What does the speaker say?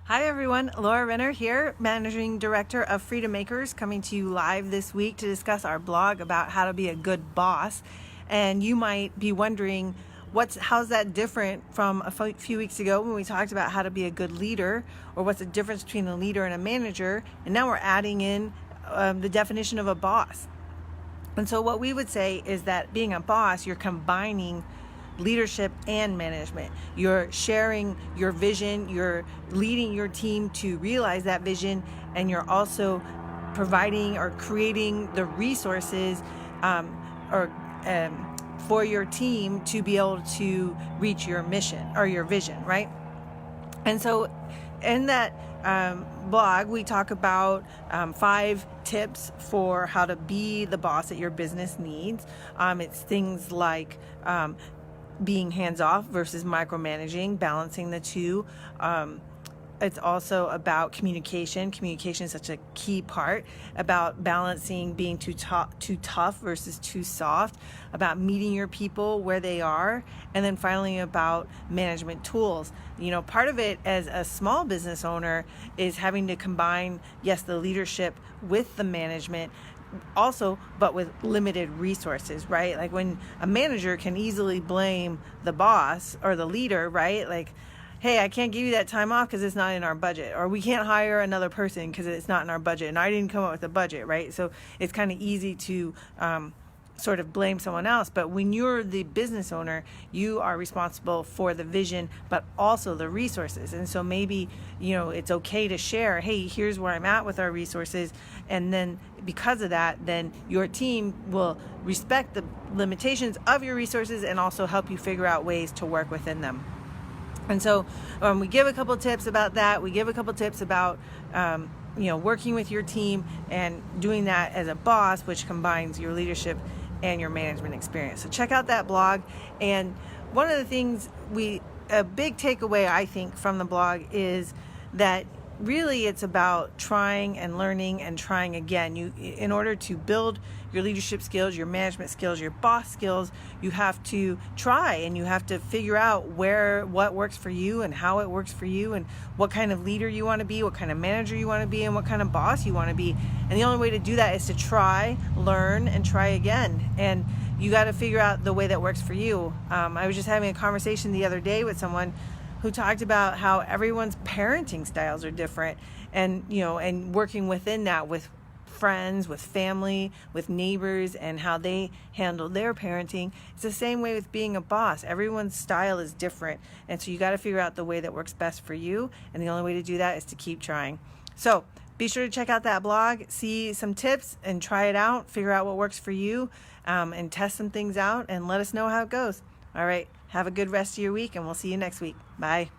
Hi everyone, Laura Renner here, Managing Director of Freedom Makers, coming to you live this week to discuss our blog about how to be a good boss. And you might be wondering, how's that different from a few weeks ago when we talked about how to be a good leader, or what's the difference between a leader and a manager? And now we're adding in the definition of a boss. And so what we would say is that being a boss, you're combining leadership and management. You're sharing your vision, you're leading your team to realize that vision, and you're also providing or creating the resources for your team to be able to reach your mission or your vision, right? And so in that blog, we talk about 5 tips for how to be the boss that your business needs. It's things like being hands-off versus micromanaging, balancing the two. It's also about communication. Communication is such a key part, about balancing being too tough versus too soft, about meeting your people where they are, and then finally about management tools. You know, part of it as a small business owner is having to combine, yes, the leadership with the management, also, but with limited resources, right? Like when a manager can easily blame the boss or the leader, right? Like, hey, I can't give you that time off because it's not in our budget, or we can't hire another person because it's not in our budget, and I didn't come up with a budget, right? So it's kind of easy to sort of blame someone else. But when you're the business owner, you are responsible for the vision, but also the resources. And so maybe, it's okay to share, hey, here's where I'm at with our resources. And then because of that, then your team will respect the limitations of your resources and also help you figure out ways to work within them. And so we give a couple tips about that. We give a couple tips about working with your team and doing that as a boss, which combines your leadership and your management experience. So check out that blog. And one of the things a big takeaway I think from the blog is that really it's about trying and learning and trying again. In order to build your leadership skills, your management skills, your boss skills, you have to try and you have to figure out what works for you and how it works for you, and what kind of leader you want to be, what kind of manager you want to be, and what kind of boss you want to be. And the only way to do that is to try, learn, and try again. And you got to figure out the way that works for you. I was just having a conversation the other day with someone who talked about how everyone's parenting styles are different, and working within that with friends, with family, with neighbors, and how they handle their parenting. It's the same way with being a boss. Everyone's style is different, and so you got to figure out the way that works best for you, and the only way to do that is to keep trying. So be sure to check out that blog, see some tips, and try it out, figure out what works for you, and test some things out, and let us know how it goes. All right, have a good rest of your week, and we'll see you next week. Bye.